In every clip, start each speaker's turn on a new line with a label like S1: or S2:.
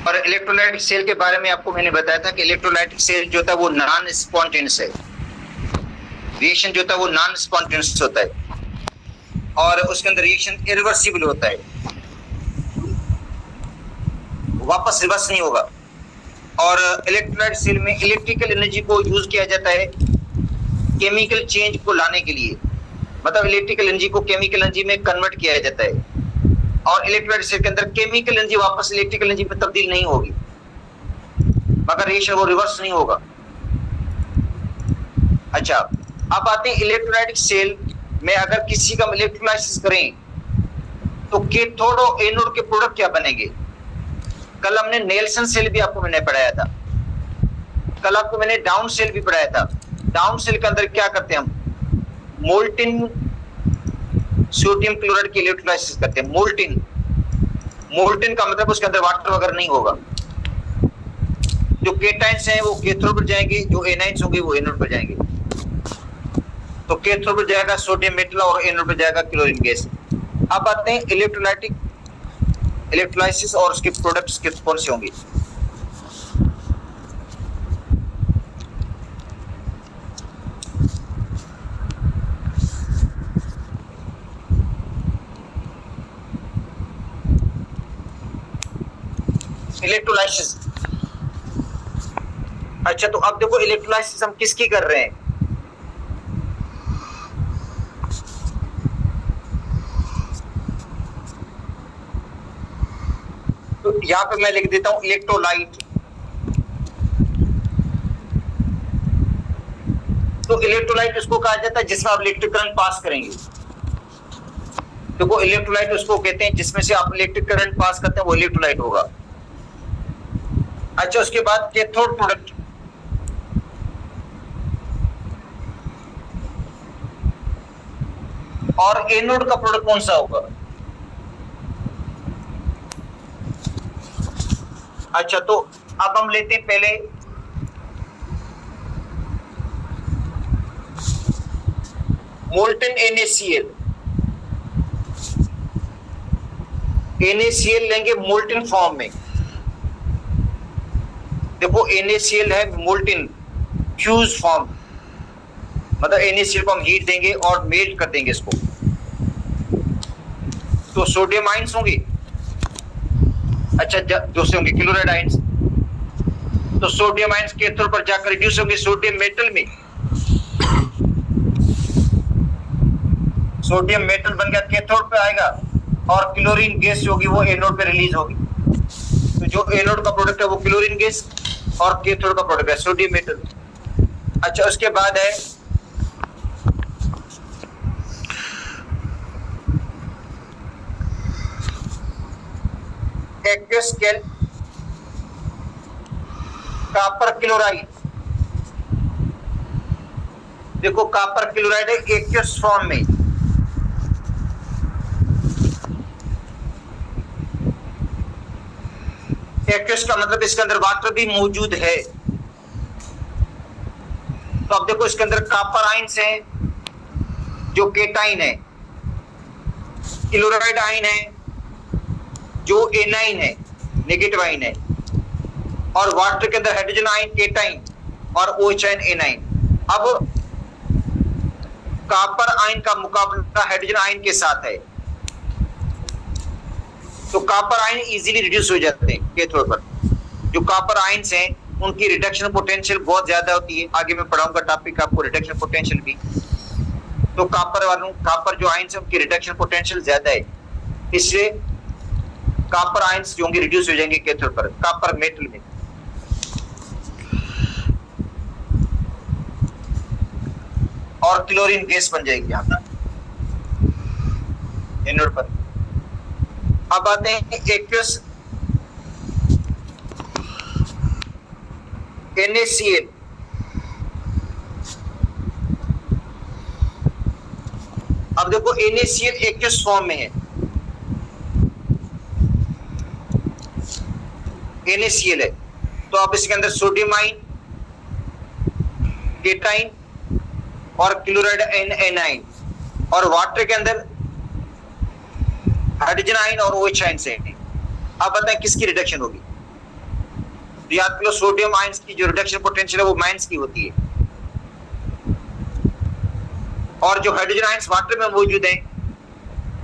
S1: और electrolytic cell के बारे में आपको मैंने बताया था कि इलेक्ट्रोलाइटिक सेल जो था वो नॉन स्पॉन्टेनियस है, रिएक्शन जो था वो नॉन स्पॉन्टेनियस होता है और उसके अंदर रिएक्शन इरिवर्सिबल होता है, वापस रिवर्स नहीं होगा। और इलेक्ट्रोलाइट सेल में इलेक्ट्रिकल एनर्जी को यूज किया जाता है केमिकल चेंज को लाने के लिए, मतलब इलेक्ट्रिकल एनर्जी को केमिकल एनर्जी में कन्वर्ट किया जाता है और इलेक्ट्रोलाइट सेल के अंदर केमिकल एनर्जी वापस इलेक्ट्रिकल एनर्जी में तब्दील नहीं होगी, मगर रिएक्शन वो रिवर्स नहीं होगा। अच्छा, अब आते हैं इलेक्ट्रोलाइटिक सेल में अगर किसी का इलेक्ट्रोलाइसिस करें तो कैथोड और एनोड के प्रोडक्ट क्या बनेंगे। कल हमने नेल्सन सेल भी आपको मैंने पढ़ाया था, कल आपको मैंने डाउन सेल भी पढ़ाया था। डाउन सेल के अंदर क्या करते हैं हम, मोल्टिन सोडियम क्लोराइड की इलेक्ट्रोलाइसिस करते हैं। मोल्टिन का मतलब उसके अंदर वाटर वगैरह नहीं होगा। जो केटाइंस हैं वो कैथोड पर जाएंगे, जो एनाइंस होंगे वो एनोड पर जाएंगे। तो कैथोड पर जाएगा सोडियम मेटल और एनोड पर जाएगा क्लोरीन गैस। अब आते हैं इलेक्ट्रोलाइसिस और उसके प्रोडक्ट्स कौन से होंगे। इलेक्ट्रोलाइसिस, अच्छा तो अब देखो इलेक्ट्रोलाइसिस हम किसकी कर रहे हैं। तो यहां पे मैं लिख देता हूं इलेक्ट्रोलाइट। तो इलेक्ट्रोलाइट उसको कहा जाता है जिसमें आप इलेक्ट्रिक करंट पास करेंगे। देखो इलेक्ट्रोलाइट उसको कहते हैं जिसमें से आप इलेक्ट्रिक करंट पास करते हैं, वो इलेक्ट्रोलाइट होगा। अच्छा, उसके बाद कैथोड प्रोडक्ट, और एनोड का प्रोडक्ट कौन सा होगा। अच्छा, तो अब हम लेते हैं पहले मोल्टन NaCl। NaCl लेंगे मोल्टन फॉर्म में। देखो NaCl है मोल्टन फ्यूज फॉर्म, मतलब NaCl को हम हीट देंगे और मेल्ट कर देंगे इसको। तो सोडियम आयंस होंगे, अच्छा दूसरे होंगे क्लोराइड आयंस। तो सोडियम आयंस कैथोड पर जाकर रिड्यूस होंगे सोडियम मेटल में। सोडियम मेटल बन गया, कैथोड पे आएगा और क्लोरीन गैस होगी वो एनोड पे रिलीज होगी। तो जो एनोड का प्रोडक्ट है वो क्लोरीन गैस और कैथोड का प्रोडक्ट है सोडियम मेटल। अच्छा, उसके बाद है एक्वस कॉपर क्लोराइड। देखो कॉपर क्लोराइड है एक्वस फॉर्म में। एक्वस का मतलब इसके अंदर वाटर भी मौजूद है। तो अब देखो इसके अंदर कॉपर आयंस है जो केटाइन है, क्लोराइड आयन है जो एनाइन है, नेगेटिव आयन है, और वाटर के अंदर हाइड्रोजन आयन केटाइन और OH आयन एनाइन। अब कॉपर आयन का मुकाबला हाइड्रोजन आयन के साथ है, तो कॉपर आयन इजीली रिड्यूस हो जाते हैं कैथोड पर। जो कॉपर आयंस हैं उनकी रिडक्शन पोटेंशियल बहुत ज्यादा होती है, आगे मैं पढ़ाऊंगा टॉपिक आपको रिडक्शन पोटेंशियल भी। तो कॉपर जो आयंस है उनकी रिडक्शन पोटेंशियल ज्यादा है, इसलिए कॉपर आयंस जो होंगे रिड्यूस हो जाएंगे कैथोड पर कॉपर मेटल में। और क्लोरीन गैस बन जाएगी यहां पर एनोड पर। अब आते हैं एक्वस NaCl। अब देखो NaCl एक्वस फॉर्म में है, NaCl है, तो अब इसके अंदर सोडियम आयन, केटाइन और क्लोराइड एनाइन, और वाटर के अंदर हाइड्रोजन आयन और OH आयन से। अब बताएं किसकी रिडक्शन होगी। तो याद कर लो सोडियम आयंस की जो रिडक्शन पोटेंशियल है वो माइनस की होती है, और जो हाइड्रोजन आयंस वाटर में मौजूद हैं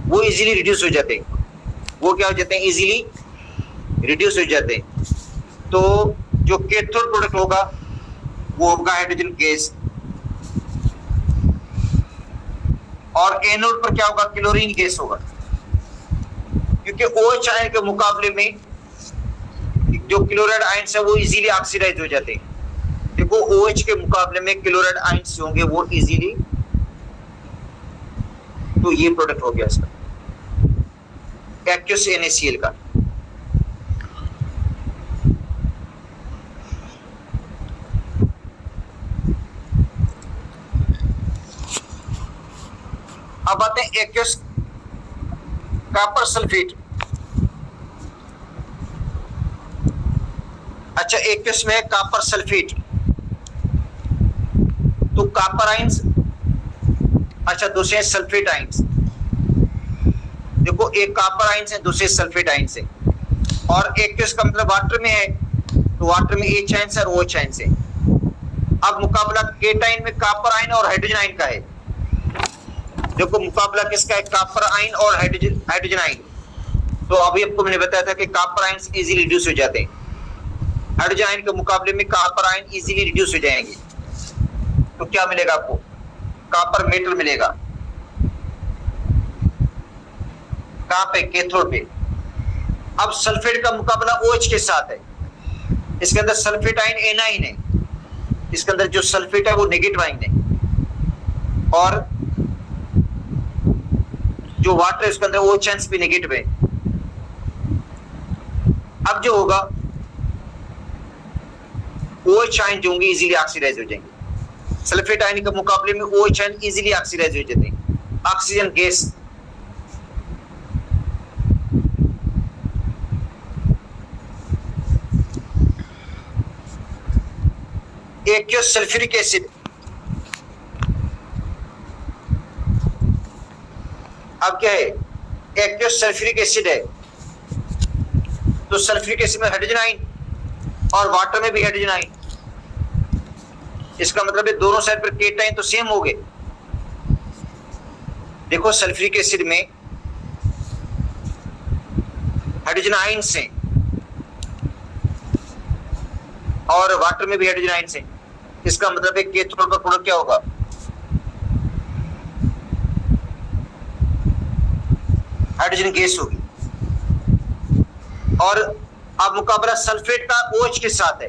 S1: वो इजीली रिड्यूस हो जाते हैं। वो क्या हो जाते हैं? इजीली रिड्यूस हो जाते हैं। तो जो कैथोड प्रोडक्ट होगा वो होगा हाइड्रोजन गैस, और एनोड पर क्या होगा? क्लोरीन गैस होगा, क्योंकि OH आयन के मुकाबले में जो क्लोराइड आयंस है वो इजीली ऑक्सीडाइज हो जाते हैं। देखो OH के मुकाबले में क्लोराइड आयंस होंगे वो इजीली, तो ये प्रोडक्ट हो गया इसका एक्वस NaCl का। अब आते हैं एक्वस कॉपर सल्फेट। अच्छा, एक्वस में है कॉपर सल्फेट, तो कॉपर आयंस, अच्छा दूसरे सल्फेट आयंस। देखो एक कॉपर आयंस है, दूसरे सल्फेट आयंस है, और एक्वस का मतलब वाटर में है, तो वाटर में H आयंस और OH आयंस है। अब मुकाबला केटाइन में कॉपर आयन और हाइड्रोजन आयन का है। देखो मुकाबला किसका है? कॉपर आयन और हाइड्रोजन आयन। तो अभी आपको मैंने बताया था कि कॉपर आयंस इजीली रिड्यूस हो जाते हैं, हाइड्रोजन आयन के मुकाबले में कॉपर आयन इजीली रिड्यूस हो जाएंगे। तो क्या मिलेगा आपको? कॉपर मेटल मिलेगा। कहां पे? कैथोड पे। अब सल्फेट का मुकाबला OH के साथ है। इसके अंदर सल्फेट आयन एनाइन है, इसके अंदर जो सल्फेट है वो नेगेटिव आयन है, और जो वाटर है उसके अंदर OH आयंस भी नेगेटिव है। अब जो होगा OH आयन जो होंगे इजीली ऑक्सीडाइज हो जाएंगे। सल्फेट आयन के मुकाबले में OH आयन इजीली ऑक्सीडाइज हो जाते हैं। Oxygen gas, aqueous sulphuric acid. अब क्या है? एक्वस सल्फ्यूरिक एसिड है, तो सल्फ्यूरिक एसिड में हाइड्रोजन आयन और वाटर में भी हाइड्रोजन आयन। इसका मतलब है दोनों साइड पर केटाइन तो सेम हो गए। देखो सल्फ्यूरिक एसिड में हाइड्रोजन आयंस हैं और वाटर में भी हाइड्रोजन आयंस हैं। इसका मतलब है कैथोड का प्रोडक्ट क्या होगा? हाइड्रोजन गैस होगी। और अब मुकाबला सल्फेट का OH के साथ है,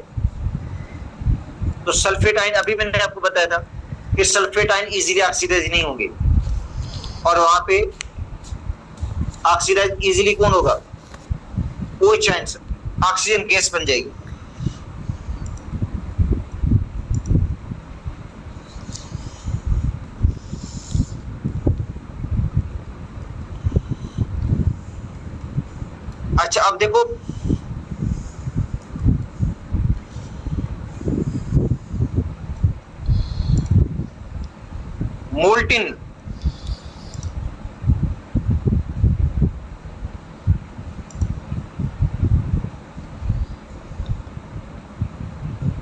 S1: तो सल्फेट आयन, अभी मैंने आपको बताया था कि सल्फेट आयन इजीली ऑक्सीडाइज नहीं होंगे, और वहां पे ऑक्सीडाइज इजीली कौन होगा? OH आयन, ऑक्सीजन गैस बन जाएगी। अच्छा अब देखो मोल्टिन,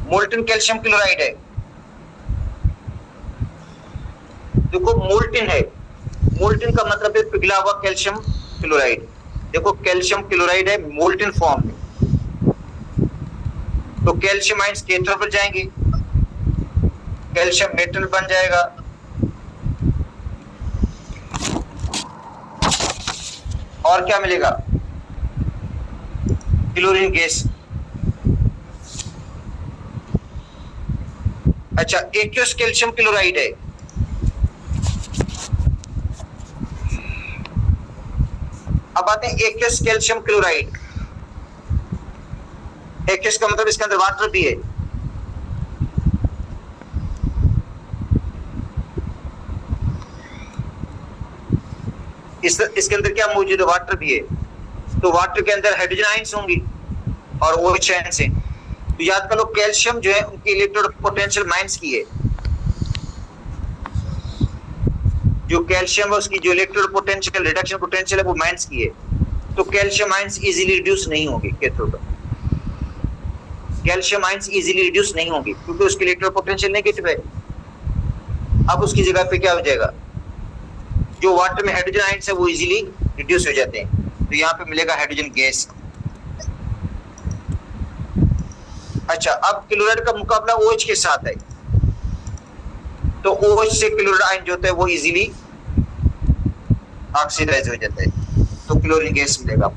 S1: मोल्टिन कैल्शियम क्लोराइड है। देखो मोल्टिन है, मोल्टिन का मतलब है पिघला हुआ कैल्शियम क्लोराइड। देखो कैल्शियम क्लोराइड है मोल्टिन फॉर्म में, तो कैल्शियम आयंस कैथोड पर जाएंगे, कैल्शियम मेटल बन जाएगा, और क्या मिलेगा? Chlorine gas. अच्छा एक्वस कैल्शियम क्लोराइड है, अब आते हैं एक्वस कैल्शियम क्लोराइड। एक्वस का मतलब इसके अंदर वाटर भी है, इसके अंदर क्या मौजूद है? वाटर भी है, तो वाटर के अंदर हाइड्रोजन आयंस होंगी और OH आयंस हैं। तो याद कर लो कैल्शियम जो है उनकी इलेक्ट्रोड पोटेंशियल माइनस की है, जो कैल्शियम है उसकी जो इलेक्ट्रोड पोटेंशियल रिडक्शन पोटेंशियल है वो माइनस की है, तो कैल्शियम आयंस इजीली रिड्यूस नहीं होंगे कैथोड पर। कैल्शियम आयंस इजीली रिड्यूस नहीं होंगे क्योंकि उसकी इलेक्ट्रिक पोटेंशियल नेगेटिव है। अब उसकी जगह पे क्या हो जाएगा, जो वाटर में हाइड्रोजन आयंस है वो इजीली रिड्यूस हो जाते हैं, तो यहाँ पे मिलेगा हाइड्रोजन गैस। अच्छा, अब क्लोराइड का मुकाबला OH के साथ है, तो OH से क्लोराइड आयन जो होता है वो इजीली ऑक्सीडाइज हो जाता है, तो क्लोरीन गैस मिलेगा।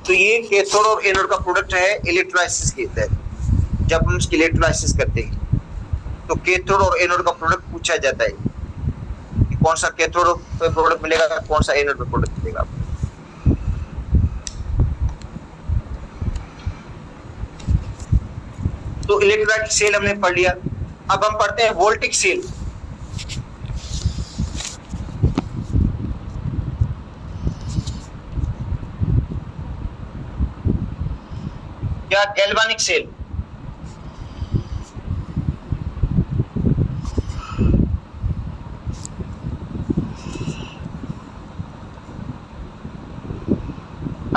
S1: तो ये कैथोड और एनोड का प्रोडक्ट है इलेक्ट्रोलाइसिस के तहत। जब हम उसकी इलेक्ट्रोलाइसिस करते हैं तो कैथोड और एनोड का प्रोडक्ट पूछा जाता है कि कौन सा कैथोड पे प्रोडक्ट मिलेगा, कौन सा एनोड पे प्रोडक्ट मिलेगा। तो इलेक्ट्रोलाइटिक सेल हमने पढ़ लिया। अब हम पढ़ते हैं वोल्टिक सेल। या गैल्वानिक सेल।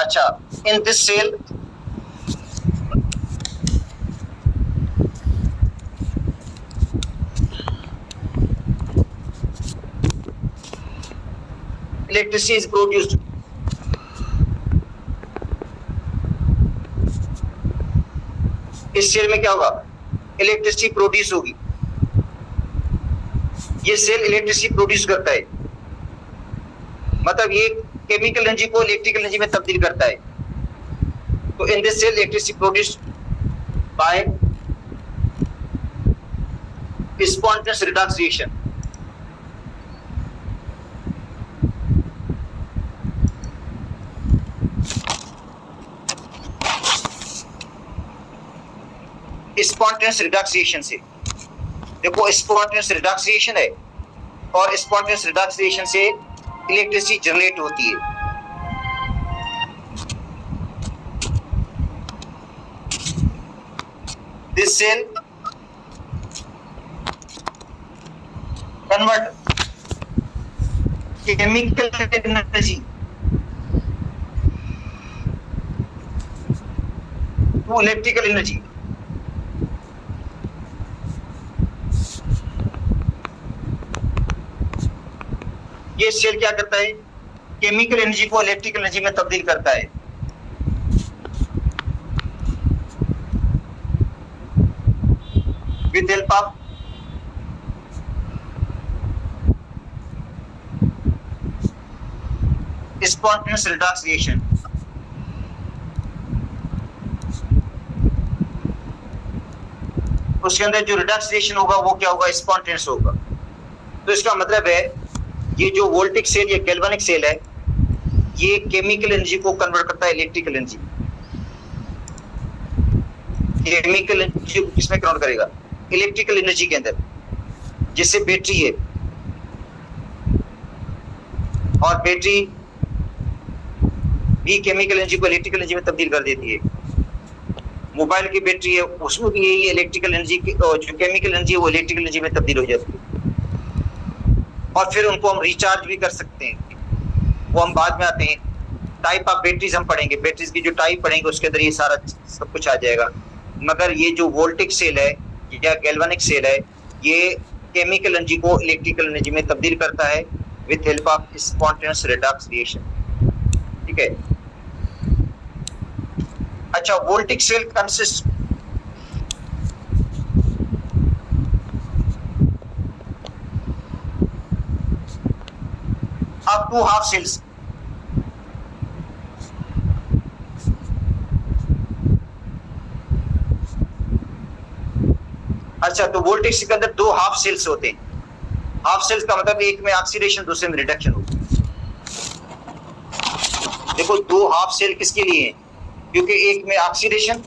S1: अच्छा, in this cell electricity is produced. इस सेल में क्या होगा, इलेक्ट्रिसिटी प्रोड्यूस होगी। ये सेल इलेक्ट्रिसिटी प्रोड्यूस करता है, मतलब ये केमिकल एनर्जी को इलेक्ट्रिकल एनर्जी में तब्दील करता है। तो in this cell electricity produced by spontaneous redox reaction. Spontaneous redox reaction से, देखो स्पॉन्टेनियस रिडक्स रिएक्शन है और स्पॉन्टेनियस रिडक्स रिएक्शन से इलेक्ट्रिसिटी जनरेट होती है। This cell convert chemical energy to electrical energy. ये सेल क्या करता है, केमिकल एनर्जी को इलेक्ट्रिकल एनर्जी में तब्दील करता है। With help of spontaneous redox reaction. उसके अंदर जो रिडक्स रिएक्शन होगा वो क्या होगा, स्पॉन्टेनियस होगा। तो इसका मतलब है ये जो वोल्टिक सेल या गैल्वानिक सेल है, ये केमिकल एनर्जी को कन्वर्ट करता है इलेक्ट्रिकल एनर्जी। केमिकल एनर्जी को किसमें कन्वर्ट करेगा, इलेक्ट्रिकल एनर्जी के अंदर, जिससे बैटरी है और बैटरी भी केमिकल एनर्जी को इलेक्ट्रिकल एनर्जी में तब्दील कर देती है। मोबाइल की बैटरी है, उसमें भी यही इलेक्ट्रिकल एनर्जी जो केमिकल एनर्जी है वो इलेक्ट्रिकल एनर्जी में तब्दील हो जाती है। और फिर उनको हम रिचार्ज भी कर सकते हैं, वो हम बाद में आते हैं। टाइप ऑफ बैटरीज हम पढ़ेंगे, बैटरीज की जो टाइप पढ़ेंगे उसके अंदर ये सारा सब कुछ आ जाएगा। मगर ये जो वोल्टिक सेल है या गैल्वानिक सेल है, ये केमिकल एनर्जी को इलेक्ट्रिकल एनर्जी में तब्दील करता है with help of spontaneous redox reaction. ठीक है। अच्छा, voltaic cell consist of two half cells। अच्छा, तो वोल्टिक सेल के अंदर दो हाफ सेल्स होते हैं। हाफ सेल्स का मतलब एक में ऑक्सीडेशन दूसरे में रिडक्शन होगी। देखो, दो हाफ सेल किसके लिए हैं, क्योंकि एक में ऑक्सीडेशन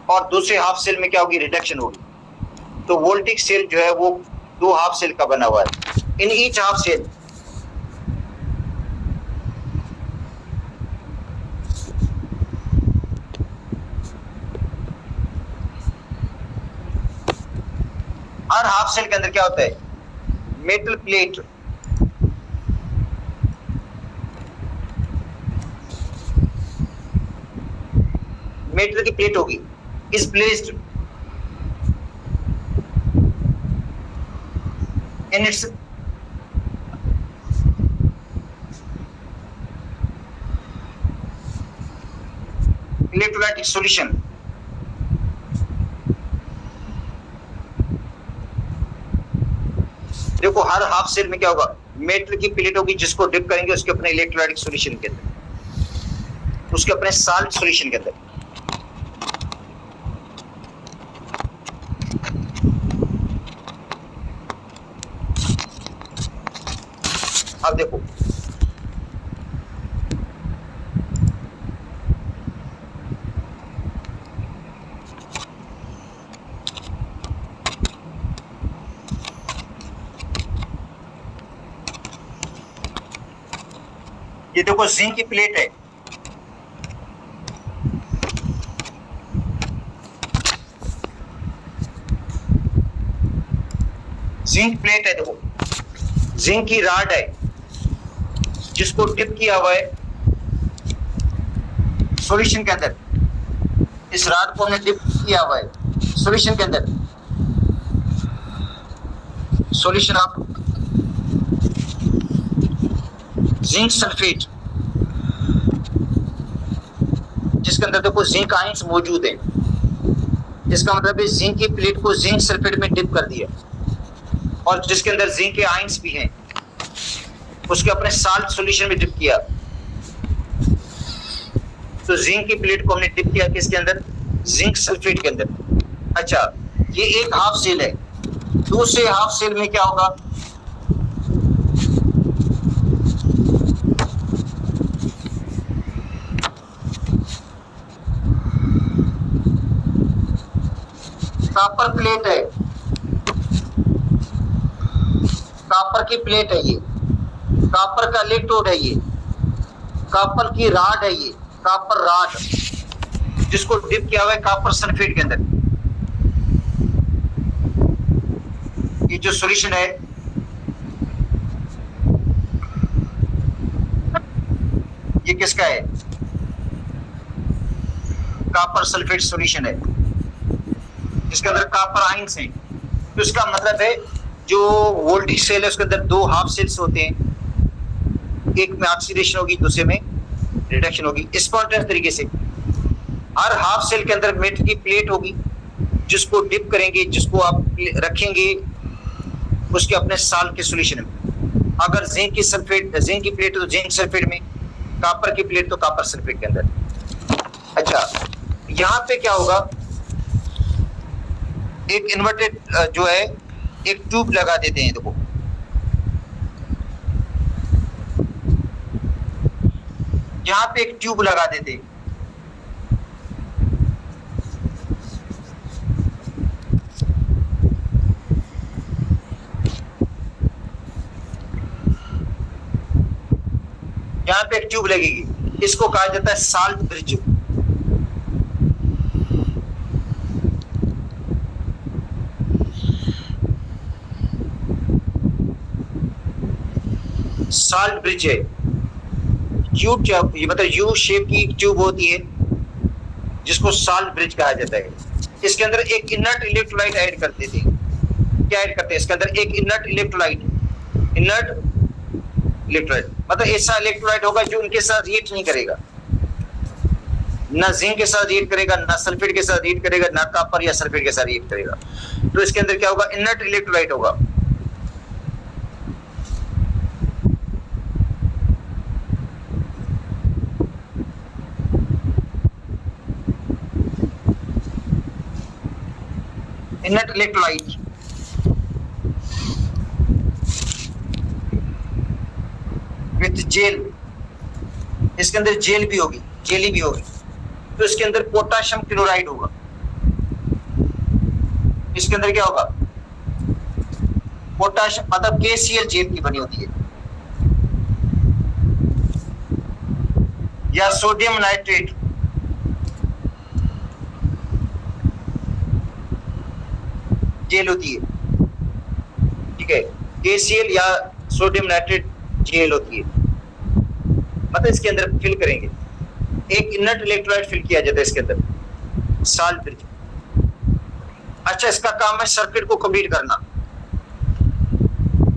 S1: और दूसरे हाफ सेल में क्या होगी, रिडक्शन होगी। तो वोल्टिक सेल जो है वो दो हाफ सेल का बना हुआ है। इन ईच हाफ सेल हर हाफ सेल के अंदर क्या होता है, मेटल प्लेट। मेटल की प्लेट होगी, is placed in its electrolytic solution. देखो हर हाफ सेल में क्या होगा, मेटल की प्लेट होगी जिसको डिप करेंगे उसके अपने इलेक्ट्रोलाइटिक सॉल्यूशन के अंदर, उसके अपने साल्ट सॉल्यूशन के अंदर। अब देखो ये देखो जिंक की प्लेट है, जिंक प्लेट है, देखो जिंक की राड है जिसको डिप किया हुआ है सॉल्यूशन के अंदर। इस राड को हमने डिप किया हुआ है सॉल्यूशन के अंदर, सॉल्यूशन ऑफ जिंक सल्फेट, जिसके अंदर देखो जिंक आयंस मौजूद है। इसका मतलब है जिंक की प्लेट को जिंक सल्फेट में डिप कर दिया और जिसके अंदर जिंक के आयंस भी हैं उसके अपने साल्ट सॉल्यूशन में डिप किया। तो जिंक की प्लेट को हमने डिप किया किसके अंदर, जिंक सल्फेट के अंदर। अच्छा ये एक हाफ सेल है, दूसरे हाफ सेल में क्या होगा, कॉपर प्लेट है, कॉपर की प्लेट है, ये कॉपर का इलेक्ट्रोड है, ये कॉपर की राड है, ये कॉपर राड जिसको डिप किया हुआ है कॉपर सल्फेट के अंदर। ये जो सॉल्यूशन है ये किसका है, कॉपर सल्फेट सॉल्यूशन है जिसके अंदर कॉपर आयंस हैं। तो इसका मतलब है जो वोल्टेज सेल है उसके अंदर दो हाफ सेल्स होते हैं, एक में ऑक्सीडेशन होगी दूसरे में रिडक्शन होगी। स्पॉन्टेनियस तरीके से हर हाफ सेल के अंदर मेटल की प्लेट होगी जिसको डिप करेंगे, जिसको आप रखेंगे उसके अपने साल्ट के सॉल्यूशन में। अगर जिंक की प्लेट है तो जिंक सल्फेट में, कॉपर की प्लेट तो कॉपर सल्फेट के अंदर। अच्छा यहाँ पे क्या होगा, एक इन्वर्टेड जो है एक ट्यूब लगा देते हैं, देखो यहां पे एक ट्यूब लगा देते हैं। यहां पे एक ट्यूब लगेगी, इसको कहा जाता है साल्ट ब्रिज। साल्ट ब्रिज है, मतलब यू शेप की ट्यूब होती है जिसको साल्ट ब्रिज कहा जाता है। इसके अंदर एक इनर्ट इलेक्ट्रोलाइट ऐड कर देते हैं। क्या ऐड करते हैं इसके अंदर, एक इनर्ट इलेक्ट्रोलाइट मतलब ऐसा इलेक्ट्रोलाइट होगा जो उनके साथ रिएक्ट नहीं करेगा, ना जिंक के साथ रिएक्ट करेगा, ना सल्फेट के साथ रिएक्ट करेगा, ना कॉपर या सल्फेट के साथ रिएक्ट करेगा। तो इसके अंदर क्या होगा, इनर्ट इलेक्ट्रोलाइट होगा। इनर्ट इलेक्ट्रोलाइट विथ जेल, इसके अंदर जेल भी होगी, जेली भी होगी। तो इसके अंदर पोटाशियम क्लोराइड होगा। इसके अंदर क्या होगा, पोटाशियम मतलब KCl जेल की बनी होती है, या सोडियम नाइट्रेट जेल होती है, ठीक है। KCl या सोडियम नाइट्रेट जेल होती है, मतलब इसके अंदर फिल करेंगे। एक इनर्ट इलेक्ट्रोलाइट फिल किया जाता है इसके अंदर, साल्ट ब्रिज। अच्छा, इसका काम है सर्किट को कंप्लीट करना।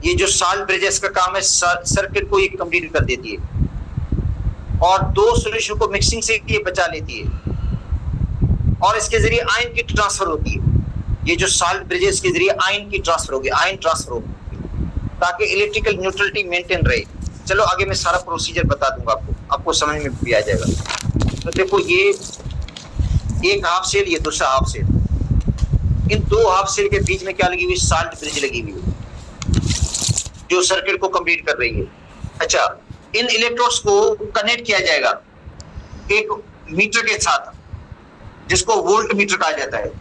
S1: ये जो साल्ट ब्रिज है इसका काम है सर्किट को ये कंप्लीट कर देती है और दो सॉल्यूशन को मिक्सिंग से ये बचा लेती है और इसके जरिए आयन की ट्रांसफर होती है। ये जो साल्ट ब्रिज है इसके जरिए आयन की ट्रांसफर होगी, आयन ट्रांसफर होगी ताकि इलेक्ट्रिकल न्यूट्रलिटी मेंटेन रहे। चलो आगे मैं सारा प्रोसीजर बता दूंगा आपको समझ में भी आ जाएगा। तो देखो, ये एक हाफ सेल, ये दूसरा हाफ सेल, इन दो हाफ सेल के बीच में क्या लगी हुई? साल्ट ब्रिज लगी हुई है जो सर्किट को कंप्लीट कर रही है। अच्छा, इन इलेक्ट्रोड्स को कनेक्ट किया जाएगा एक मीटर के साथ जिसको वोल्ट मीटर कहा जाता है।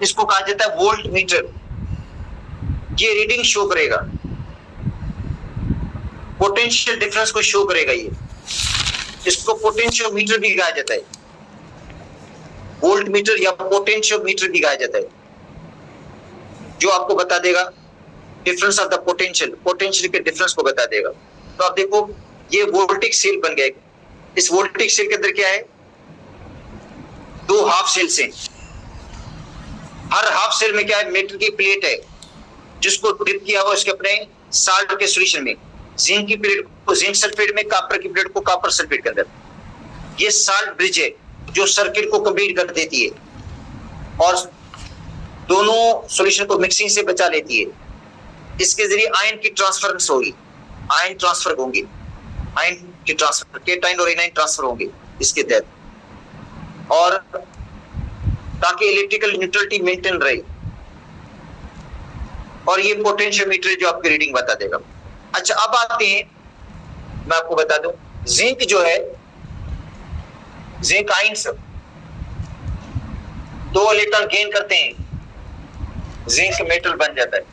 S1: इसको कहा जाता है वोल्ट मीटर। ये रीडिंग शो करेगा, पोटेंशियल डिफरेंस को शो करेगा। ये इसको पोटेंशियोमीटर भी कहा जाता है, वोल्ट मीटर या पोटेंशियोमीटर भी कहा जाता है, जो आपको बता देगा डिफरेंस ऑफ द पोटेंशियल के डिफरेंस को बता देगा। तो आप देखो, ये वोल्टिक सेल बन गया। इस वोल्टिक सेल के अंदर क्या है? दो हाफ सेल्स हैं। हर हाफ सेल में क्या है? मेटल की प्लेट है जिसको डिप किया हुआ उसके अपने साल्ट के सॉल्यूशन में, जिंक की प्लेट को जिंक सल्फेट में, कॉपर की प्लेट को कॉपर सल्फेट के अंदर। ये साल्ट ब्रिज है जो सर्किट को कंप्लीट कर देती है और दोनों सॉल्यूशन को मिक्सिंग से बचा लेती है। इसके जरिए आयन की ट्रांसफरेंस होगी, आयन ट्रांसफर होंगे, आयन की ट्रांसफर, केटाइन और एनाइन ट्रांसफर होंगे इसके तहत, और ताकि इलेक्ट्रिकल न्यूट्रलिटी मेंटेन रहे। और ये पोटेंशियोमीटर जो आपकी रीडिंग बता देगा। अच्छा, अब आते हैं, मैं आपको बता दूं, जिंक जो है, जिंक आयंस दो इलेक्ट्रॉन गेन करते हैं, जिंक मेटल बन जाता है।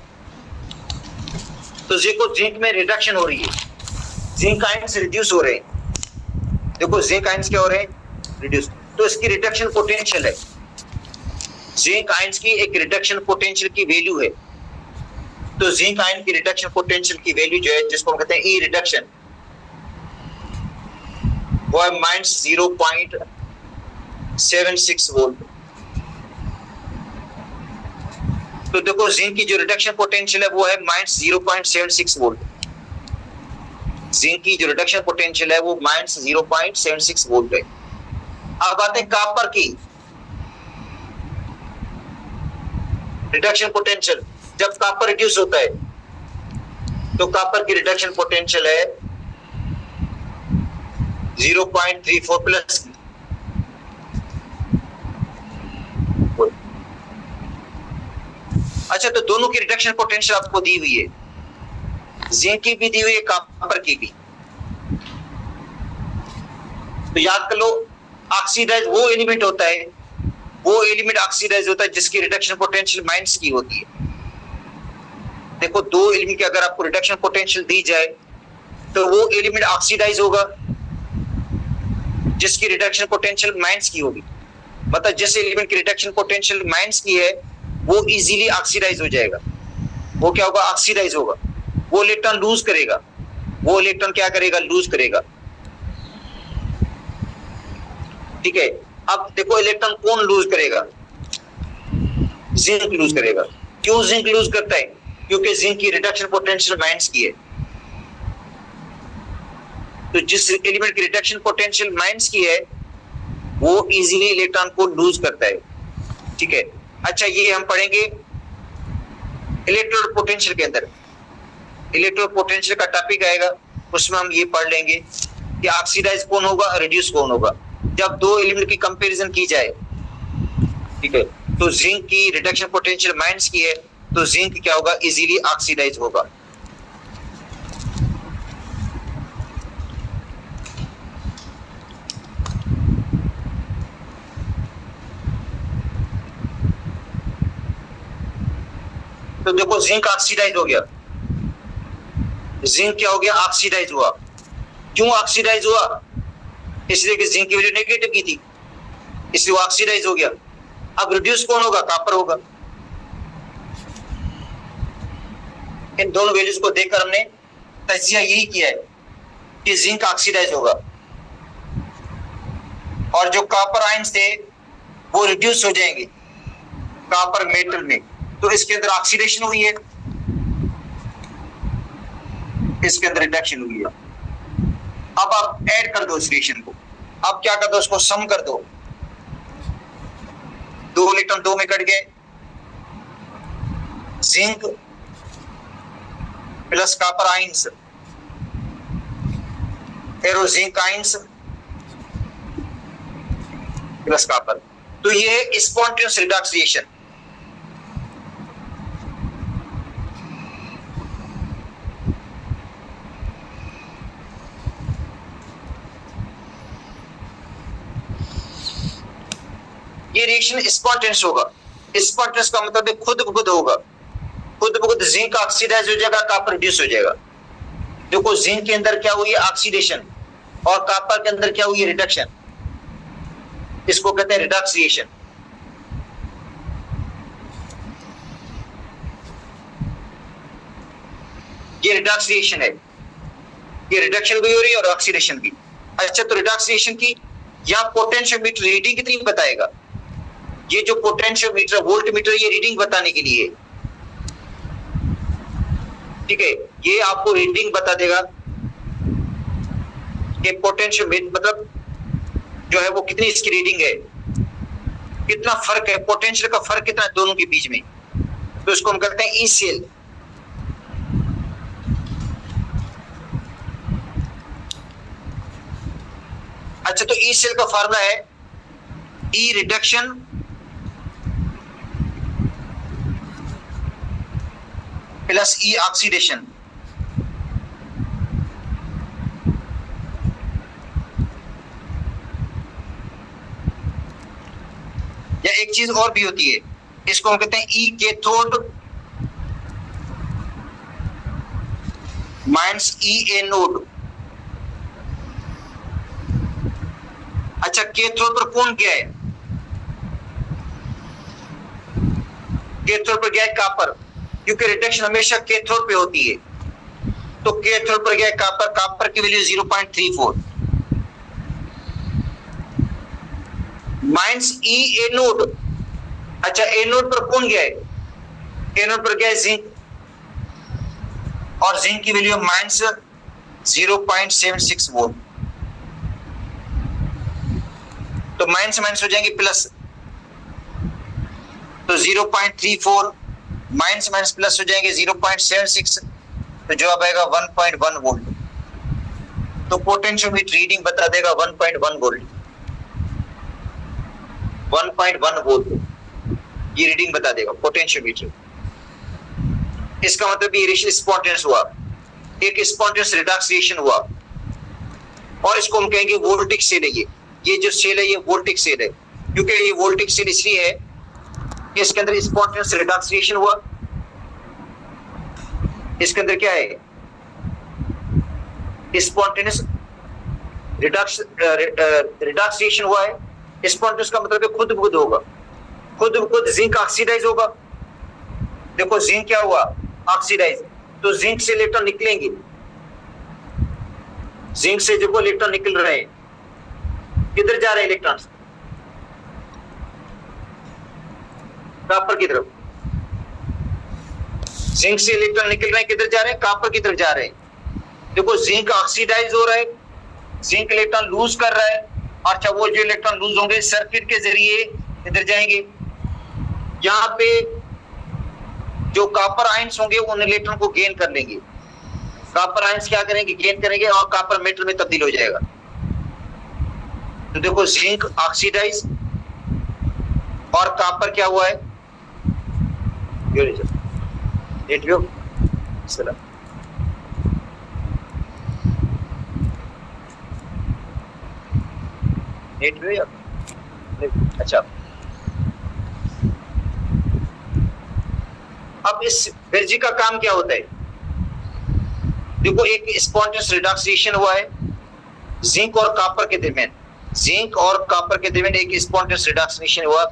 S1: तो जिंक में रिडक्शन हो रही है, जिंक आयंस रिड्यूस हो रहे हैं। देखो, जिंक आयंस क्या हो रहे हैं? रिड्यूस। तो इसकी रिडक्शन पोटेंशियल है, जिंक आयंस की एक रिडक्शन पोटेंशियल की वैल्यू है। तो जिंक आयन की रिडक्शन पोटेंशियल की वैल्यू जो है, जिसको हम कहते हैं ई रिडक्शन, वो है -0.76 वोल्ट। तो देखो, जिंक की जो रिडक्शन पोटेंशियल है वो है -0.76 वोल्ट। जिंक की जो रिडक्शन पोटेंशियल है वो -0.76 वोल्ट है। अब आते हैं कॉपर की रिडक्शन पोटेंशियल। जब कॉपर रिड्यूस होता है तो कॉपर की रिडक्शन पोटेंशियल है 0.34 प्लस। अच्छा, तो दोनों की रिडक्शन पोटेंशियल आपको दी हुई है, जिंक की भी दी हुई है, कॉपर की भी। तो याद कर लो, ऑक्सीडाइज वो एलिमेंट होता है, वो एलिमेंट ऑक्सीडाइज होता है जिसकी रिडक्शन पोटेंशियल माइनस की होती है। देखो, दो एलिमेंट की अगर आपको रिडक्शन पोटेंशियल दी जाए तो वो एलिमेंट ऑक्सीडाइज होगा जिसकी रिडक्शन पोटेंशियल माइनस की होगी। मतलब जिस एलिमेंट की रिडक्शन पोटेंशियल माइनस की है वो इजीली ऑक्सीडाइज हो जाएगा। वो क्या होगा? ऑक्सीडाइज होगा। वो इलेक्ट्रॉन लूज करेगा, वो इलेक्ट्रॉन क्या करेगा? लूज करेगा। ठीक है। अब देखो, इलेक्ट्रॉन कौन लूज करेगा? जिंक लूज करेगा। क्यों जिंक लूज करता है? क्योंकि जिंक की रिडक्शन पोटेंशियल माइनस की है। तो जिस एलिमेंट की रिडक्शन पोटेंशियल माइनस की है वो इजीली इलेक्ट्रॉन को लूज करता है। ठीक है। अच्छा, ये हम पढ़ेंगे इलेक्ट्रोड पोटेंशियल के अंदर। इलेक्ट्रोड पोटेंशियल का टॉपिक आएगा, उसमें हम ये पढ़ लेंगे कि ऑक्सीडाइज कौन होगा, रिड्यूस कौन होगा, जब दो एलिमेंट की कंपैरिजन की जाए। ठीक है। तो जिंक की रिडक्शन पोटेंशियल माइनस की है तो जिंक क्या होगा? इजीली ऑक्सीडाइज होगा। तो देखो, जिंक ऑक्सीडाइज हो गया। जिंक क्या हो गया? ऑक्सीडाइज हुआ। क्यों ऑक्सीडाइज हुआ? इसलिए कि जिंक की वैल्यू नेगेटिव की थी, इसलिए वो ऑक्सीडाइज हो गया। अब रिड्यूस कौन होगा? कॉपर होगा। इन दोनों वैल्यूज को देखकर हमने तजिया यही किया है कि जिंक ऑक्सीडाइज होगा और जो कॉपर आयंस थे वो रिड्यूस हो जाएंगे कॉपर मेटल में, तो इसके अंदर ऑक्सीडेशन हुई है, इसके अंदर रिडक्शन हुई है। अब आप ऐड कर दो इस रिएक्शन को, अब क्या कर दो, उसको सम कर दो, 2 इलेक्ट्रॉन 2 में कट गए, जिंक प्लस कॉपर आयंस, एरोजिंक आयंस प्लस कॉपर, तो ये है स्पॉन्टेनियस रिडक्स रिएक्शन। ये रिएक्शन स्पॉन्टेनियस होगा। स्पॉन्टेनियस का मतलब है खुद ब खुद होगा, खुद ब खुद जिंक ऑक्सीडाइज हो जाएगा, कॉपर रिड्यूस हो जाएगा। देखो जिंक के अंदर क्या हुई है, ऑक्सीडेशन, और कॉपर के अंदर क्या हुई है, रिडक्शन। इसको कहते हैं रिडक्स रिएक्शन। ये रिडक्स रिएक्शन है, ये रिडक्शन भी हो रही है और ऑक्सीडेशन भी। अच्छा, तो रिडक्स रिएक्शन की या पोटेंशियोमीटर रीडिंग कितनी बताएगा, ये जो पोटेंशियोमीटर वोल्ट मीटर ये रीडिंग बताने के लिए, ठीक है, ये आपको रीडिंग बता देगा कि पोटेंशियोमीटर मतलब जो है वो कितनी इसकी रीडिंग है, कितना फर्क है, पोटेंशियल का फर्क कितना है दोनों के बीच में, तो इसको हम कहते हैं ई सेल। अच्छा, तो ई सेल का फार्मूला है ई रिडक्शन प्लस ई ऑक्सीडेशन। या एक चीज और भी होती है, इसको हम कहते हैं ई कैथोड माइनस ई एनोड। अच्छा, कैथोड पर कौन गया है, कैथोड पर गया है कॉपर, क्योंकि रिडक्शन हमेशा कैथोड पे होती है, तो कैथोड पर गया है कॉपर, कॉपर की वैल्यू 0.34 माइनस ई एनोड। अच्छा, एनोड पर कौन गया है, एनोड पर गया है जिंक, और जिंक की वैल्यू माइनस 0.76 वोल्ट, तो माइनस माइनस हो जाएंगे प्लस, तो 0.34 माइनस माइनस प्लस हो जाएंगे 0.76, तो जवाब आएगा 1.1 वोल्ट। तो पोटेंशियोमीटर रीडिंग बता देगा 1.1 वोल्ट, 1.1 वोल्ट ये रीडिंग बता देगा पोटेंशियोमीटर। इसका मतलब ये रिएक्शन स्पॉन्टेनियस हुआ, एक स्पॉन्टेनियस रिडक्स रिएक्शन हुआ, और इसको हम कहेंगे वोल्टिक सेल है। ये जो सेल है ये वोल्टिक सेल है, क्योंकि ये वोल्टिक सेल इसलिए है कि इसके अंदर स्पॉन्टेनियस रिडक्स रिएक्शन हुआ। इसके अंदर क्या है, स्पॉन्टेनियस रिडक्स रिएक्शन हुआ है। स्पॉन्टेनियस का मतलब है खुद ब खुद होगा, खुद ब खुद जिंक ऑक्सीडाइज होगा। देखो जिंक क्या हुआ, ऑक्सीडाइज, तो जिंक से इलेक्ट्रॉन निकलेंगे, जिंक से जो इलेक्ट्रॉन निकल रहे हैं, किधर जा रहे हैं इलेक्ट्रॉन, कॉपर की तरफ। जिंक से इलेक्ट्रॉन निकल रहे हैं, किधर जा रहे हैं, कॉपर की तरफ जा रहे हैं। देखो जिंक ऑक्सीडाइज हो रहा है, जिंक इलेक्ट्रॉन लूज कर रहा है, अच्छा वो जो इलेक्ट्रॉन लूज होंगे सर्किट के जरिए इधर जाएंगे, यहाँ पे जो कॉपर आयंस होंगे उन इलेक्ट्रॉन को गेन कर लेंगे, कॉपर आयंस क्या करेंगे, गेन करेंगे, और कॉपर मेटल में तब्दील हो जाएगा। तो देखो जिंक ऑक्सीडाइज और कॉपर क्या हुआ है, अच्छा, अब इस एनर्जी का काम क्या होता है, देखो एक स्पॉन्टेनियस रिडक्स रिएक्शन हुआ है जिंक और कॉपर के दरमियान, जिंक और कॉपर के दरमियान एक स्पॉन्टेनियस रिडक्स रिएक्शन हुआ,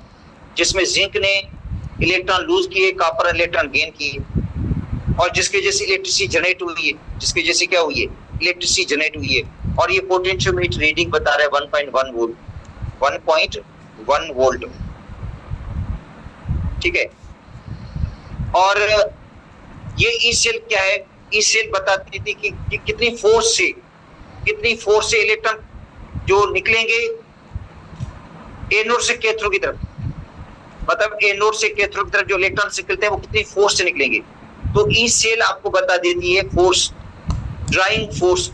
S1: जिसमें जिंक ने इलेक्ट्रॉन लूज किए, कॉपर इलेक्ट्रॉन गेन किए। और जिसके जैसे इलेक्ट्रिसिटी जनरेट हुई है, जिसके जैसे क्या हुई है, इलेक्ट्रिसिटी जनरेट हुई है। और ये पोटेंशियोमीटर रीडिंग बता रहा है 1.1 वोल्ट, 1.1 वोल्ट, ठीक है। और ये ई सेल क्या है, ई सेल बताती थी कि कितनी फोर्स से इलेक्ट्रॉन जो निकलेंगे एनोड से कैथोड की तरफ, मतलब एनोड से कैथोड की तरफ जो इलेक्ट्रॉन निकलते हैं वो कितनी फोर्स से निकलेंगे। तो ई सेल आपको बता देती है फोर्स, ड्राइविंग फोर्स,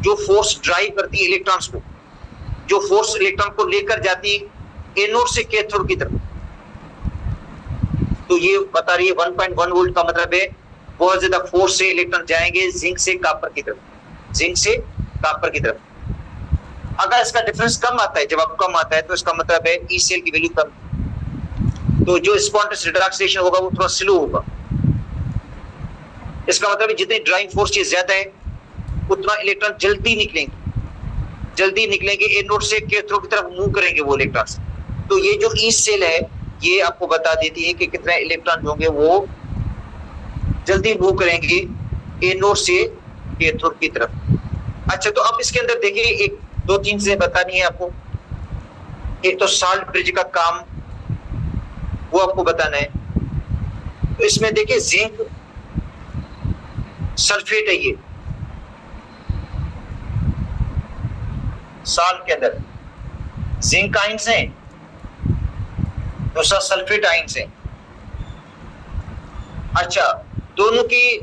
S1: जो फोर्स ड्राइव करती है इलेक्ट्रॉन्स को, जो फोर्स इलेक्ट्रॉन को लेकर जाती है एनोड से कैथोड की तरफ। तो ये बता रही है 1.1 वोल्ट का मतलब है बहुत ज्यादा फोर्स से इलेक्ट्रॉन जाएंगे जिंक से कॉपर की तरफ, जिंक से कॉपर की तरफ। अगर इसका डिफरेंस कम आता है, जवाब कम आता है, तो इसका मतलब है ई सेल की वैल्यू कम, तो जो स्पॉन्टेनियस रिडक्शन होगा वो थोड़ा स्लो होगा। इसका मतलब है जितनी ड्राइविंग फोर्स ज्यादा है उतना इलेक्ट्रॉन जल्दी निकलेंगे एनोड से कैथोड की तरफ मूव करेंगे वो इलेक्ट्रॉन्स। तो ये जो ई सेल है ये आपको बता देती है कि कितने इलेक्ट्रॉन होंगे वो जल्दी मूव करेंगे एनोड से कैथोड की तरफ। अच्छा, तो अब इसके अंदर देखिए एक दो तीन चीजें बतानी है आपको। एक तो साल्ट ब्रिज का काम वो आपको बताना है। तो इसमें देखिए जिंक सल्फेट है, ये साल्ट के अंदर जिंक आयंस हैं, दूसरा सल्फेट आयंस हैं। अच्छा, दोनों की,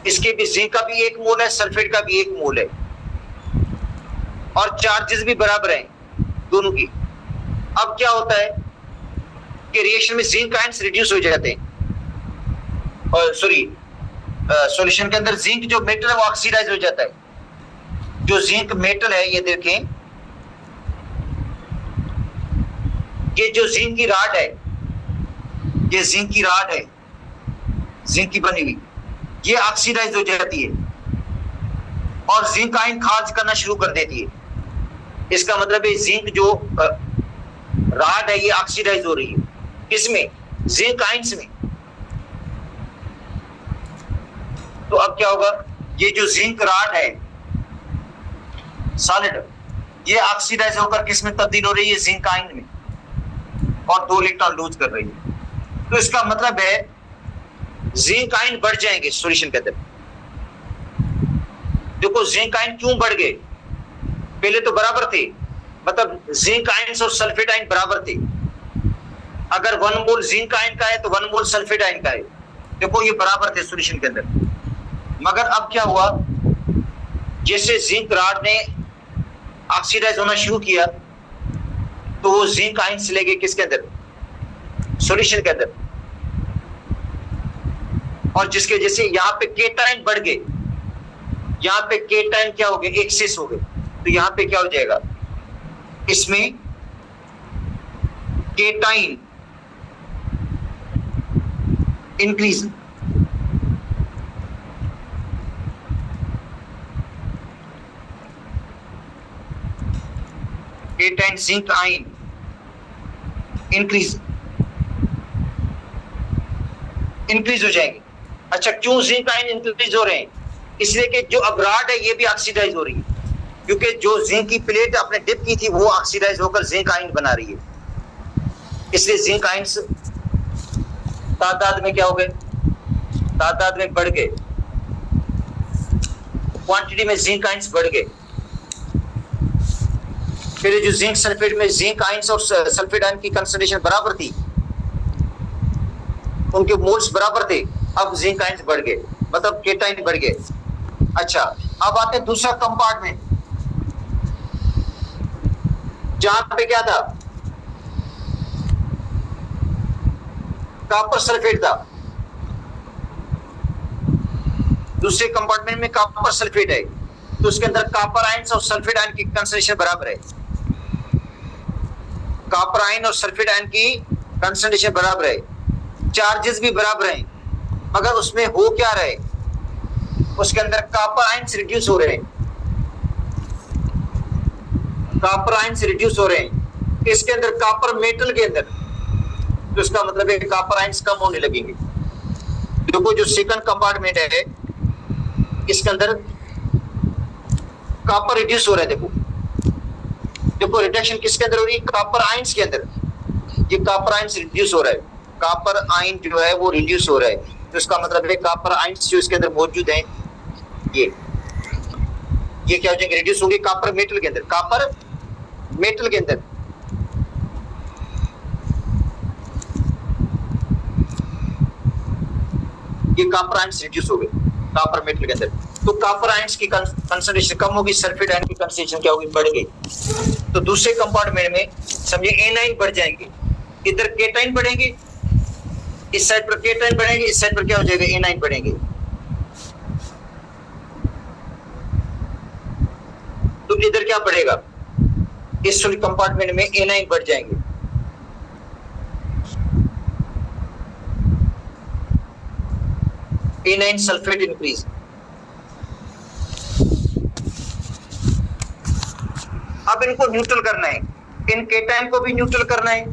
S1: इसके भी जिंक का भी एक मोल है, सल्फेट का भी एक मोल है, और चार्जेस भी बराबर हैं दोनों की। अब क्या होता है कि रिएक्शन में जिंक आयंस रिड्यूस हो जाते हैं, और सॉल्यूशन के अंदर जिंक जो मेटल है वो ऑक्सीडाइज हो जाता है। जो जिंक मेटल है ये देखें, ये जो जिंक की राड है, ये जिंक की राड है, जिंक की बनी हुई, ये ऑक्सीडाइज हो जाती है और जिंक आयन खारिज करना शुरू कर देती है। इसका मतलब है जिंक जो राड है ये ऑक्सीडाइज हो रही है, किसमें, जिंक आयंस में। तो अब क्या होगा, ये जो जिंक राड है सॉलिड, ये ऑक्सीडाइज होकर किसमें तब्दील हो रही है, जिंक आयन में, और 2 इलेक्ट्रॉन लूज कर रही है। तो इसका मतलब है जिंक आयन बढ़ जाएंगे सॉल्यूशन के अंदर। देखो जिंक आयन क्यों बढ़ गए, पहले तो बराबर थे, मतलब जिंक आयन और सल्फेट आयन बराबर थे। अगर 1 मोल जिंक आयन का है तो 1 मोल सल्फेट आयन का है, देखो ये बराबर थे सॉल्यूशन के अंदर। मगर अब क्या हुआ, जैसे जिंक राड ने ऑक्सीडाइज होना शुरू किया तो वो जिंक आयन से ले गए किसके अंदर, सॉल्यूशन के अंदर, और जिसके जैसे यहाँ पे केटायन बढ़ गए, यहाँ पे केटायन क्या हो गए, एक्सेस हो गए। तो यहाँ पे क्या हो जाएगा, इसमें cation increase, cation zinc ion increase हो जाएंगे। अच्छा, क्यों जिंक आयन इंक्रीज हो रहे हैं, इसलिए कि जो अब राड है ये भी ऑक्सीडाइज हो रही है, क्योंकि जो जिंक की प्लेट आपने डिप की थी वो ऑक्सीडाइज होकर जिंक आयन बना रही है, इसलिए जिंक आयंस तादाद में क्या हो गए, तादाद में बढ़ गए, क्वांटिटी में जिंक आयंस बढ़ गए। फिर जो जिंक सल्फेट में जिंक आयंस और सल्फेट आयन की कंसंट्रेशन बराबर थी, उनके मोल्स बराबर थे, अब जिंक आयंस बढ़ गए, मतलब केटायन बढ़ गए। अच्छा, अब आते हैं दूसरा कंपार्टमेंट, जहां पे क्या था, कॉपर सल्फेट था। दूसरे कंपार्टमेंट में कॉपर सल्फेट है, तो उसके अंदर कॉपर आयंस और सल्फेट आयन की कंसंट्रेशन बराबर है, कॉपर आयन और सल्फेट आयन की कंसंट्रेशन बराबर है, चार्जेस भी बराबर हैं, मगर उसमें हो क्या रहे, उसके अंदर कॉपर आयंस रिड्यूस हो रहे हैं, कॉपर आयंस रिड्यूस हो रहे हैं। इसके अंदर कॉपर मेटल के अंदर तो इसका मतलब है कॉपर आयंस कम होने लगेंगे। देखो जो सेकंड कंपार्टमेंट है इसके अंदर कॉपर रिड्यूस हो रहा है। देखो रिडक्शन किसके अंदर हो रही है? कॉपर आयंस के अंदर। ये कॉपर आयंस रिड्यूस हो रहा है, कॉपर आयन जो है वो रिड्यूस हो रहा है। तो इसका मतलब है कॉपर आयंस जो इसके अंदर मौजूद है ये क्या हो जाएंगे? रिड्यूस होंगे कॉपर मेटल के अंदर। कॉपर मेटल के अंदर ये कॉपर आयंस रिड्यूस हो गए कॉपर मेटल के अंदर। तो कॉपर आयंस की कंसंट्रेशन कम होगी, सल्फेट आयन की कंसंट्रेशन क्या होगी? बढ़ गई। तो दूसरे कंपार्टमेंट में समझिए एनाइन बढ़ जाएंगे, इधर केटाइन बढ़ेंगे, इस साइड पर केटाइन बढ़ेंगे, इस साइड पर क्या हो जाएगा? एनाइन बढ़ेंगे। तो इधर क्या बढ़ेगा? इस कंपार्टमेंट में एनाइन बढ़ जाएंगे। A9 sulphate increase. अब इनको न्यूट्रल करना है, इन केटाइन को भी न्यूट्रल करना है,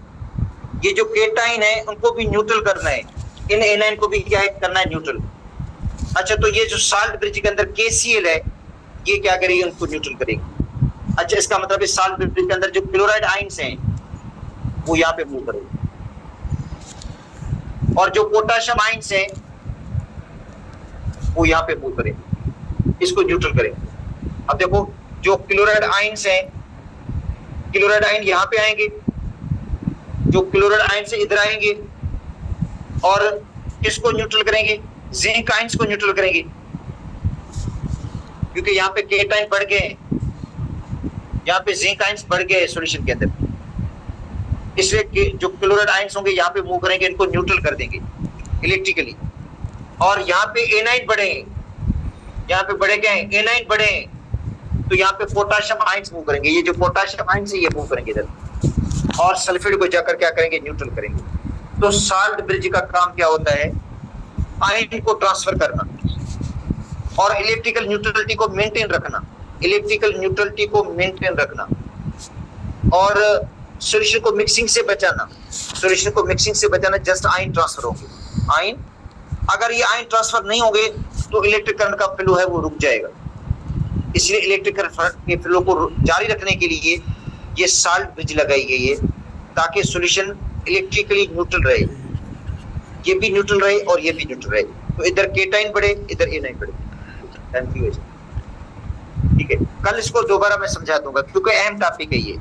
S1: ये जो केटाइन है उनको भी न्यूट्रल करना है, इन एनाइन को भी क्या है? करना है न्यूट्रल। अच्छा तो ये जो साल्ट ब्रिज के अंदर KCl है ये क्या करेगी? उनको न्यूट्रल करेगी। अच्छा इसका मतलब है साल्ट ब्रिज के अंदर जो क्लोराइड आयंस हैं वो यहाँ पे मूव करेंगे, और जो पोटेशियम आयंस हैं वो यहाँ पे मूव करेंगे, इसको न्यूट्रल करेंगे। अब देखो जो क्लोराइड आयंस हैं, क्लोराइड आयन यहाँ पे आएंगे, जो क्लोराइड आयन से इधर आएंगे और किसको न्यूट्रल करेंगे? जिंक आयंस को न्यूट्रल करेंगे, क्योंकि यहाँ पे केटाइन बढ़ गए, यहाँ पे जिंक आयंस बढ़ गए सॉल्यूशन के अंदर, इसलिए जो क्लोराइड आयंस होंगे यहाँ पे मूव करेंगे, इनको न्यूट्रल कर देंगे इलेक्ट्रिकली। और यहाँ पे एनाइन बढ़े, यहाँ पे बढ़े क्या है? एनाइन बढ़े, तो यहाँ पे पोटेशियम आयंस मूव करेंगे, ये जो पोटेशियम आयंस है ये मूव करेंगे इधर, और सल्फेट को जाकर क्या करेंगे? न्यूट्रल करेंगे। तो साल्ट ब्रिज का काम क्या होता है? आयन को ट्रांसफर करना और इलेक्ट्रिकल न्यूट्रलिटी को मेंटेन रखना, इलेक्ट्रिकल न्यूट्रलिटी को मेंटेन रखना, और सॉल्यूशन को मिक्सिंग से बचाना, सॉल्यूशन को मिक्सिंग से बचाना। जस्ट आयन ट्रांसफर होंगे, आयन, अगर ये आयन ट्रांसफर नहीं होंगे तो इलेक्ट्रिक करंट का फ्लो है वो रुक जाएगा। इसलिए इलेक्ट्रिक करंट के फ्लो को जारी रखने के लिए ये साल्ट ब्रिज लगाई गई है, ताकि सॉल्यूशन इलेक्ट्रिकली न्यूट्रल रहे, ये भी न्यूट्रल रहे और ये भी न्यूट्रल रहे। तो इधर केटाइन बढ़े, इधर एनाइन बढ़े। Thank you. ठीक है, कल इसको दोबारा मैं समझा दूंगा क्योंकि अहम टॉपिक है ये।